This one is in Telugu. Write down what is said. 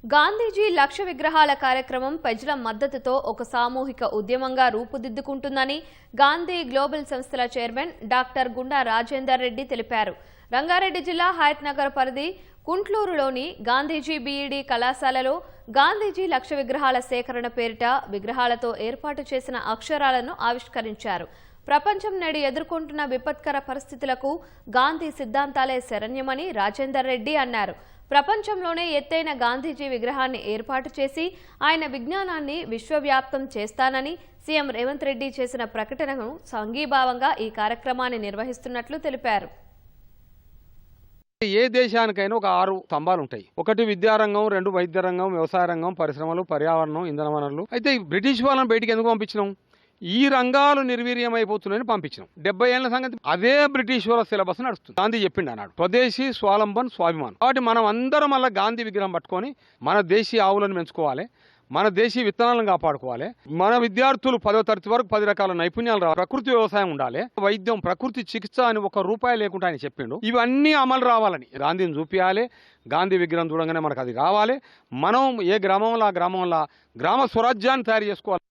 గాంధీజీ లక్ష విగ్రహాల కార్యక్రమం ప్రజల మద్దతుతో ఒక సామూహిక ఉద్యమంగా రూపుదిద్దుకుంటుందని గాంధీ గ్లోబల్ సంస్థల చైర్మన్ డాక్టర్ గుండా రాజేందర్ రెడ్డి తెలిపారు. రంగారెడ్డి జిల్లా హయత్నగర్ పరిధి కుంట్లూరులోని గాంధీజీ బీఈడీ కళాశాలలో గాంధీజీ లక్ష విగ్రహాల సేకరణ పేరిట విగ్రహాలతో ఏర్పాటు చేసిన అక్షరాలను ఆవిష్కరించారు. ప్రపంచం నేడు ఎదుర్కొంటున్న విపత్కర పరిస్థితులకు గాంధీ సిద్ధాంతాలే శరణ్యమని రాజేందర్ రెడ్డి అన్నారు. ప్రపంచంలోనే ఎత్తైన గాంధీజీ విగ్రహాన్ని ఏర్పాటు చేసి ఆయన విజ్ఞానాన్ని విశ్వవ్యాప్తం చేస్తానని సీఎం రేవంత్ రెడ్డి చేసిన ప్రకటనను సంఘీభావంగా ఈ కార్యక్రమాన్ని నిర్వహిస్తున్నట్లు తెలిపారు. ఏ దేశానికైనా ఒక 6 స్తంభాలు ఉంటాయి. ఒకటి విద్యారంగం, 2 వైద్య రంగం, వ్యవసాయ రంగం, పరిశ్రమలు, పర్యావరణం, ఇంధన వనరులు. అయితే బ్రిటిష్ వాళ్ళని బయటికి ఎందుకు పంపించినాం? ఈ రంగాలు నిర్వీర్యమైపోతున్నాయని పంపించినాం. 70 ఏళ్ల సంగతి అదే బ్రిటిష్ వాళ్ళ సిలబస్ నడుస్తుంది. గాంధీ చెప్పిండు అన్నాడు, స్వదేశీ స్వాలంబన్ స్వాభిమాన్. కాబట్టి మనం అందరం మళ్ళీ గాంధీ విగ్రహం పట్టుకొని మన దేశీయ ఆవులను పెంచుకోవాలి, మన దేశీయ విత్తనాలను కాపాడుకోవాలి. మన విద్యార్థులు 10వ తరగతి వరకు 10 రకాల నైపుణ్యాలు రావాలి. ప్రకృతి వ్యవసాయం ఉండాలి, వైద్యం, ప్రకృతి చికిత్స అని ₹1 లేకుండా ఆయన చెప్పిండు. ఇవన్నీ అమలు రావాలని గాంధీని చూపించాలి. గాంధీ విగ్రహం చూడంగానే మనకు అది రావాలి. మనం ఏ గ్రామంలో ఆ గ్రామంలో గ్రామ స్వరాజ్యాన్ని తయారు చేసుకోవాలి.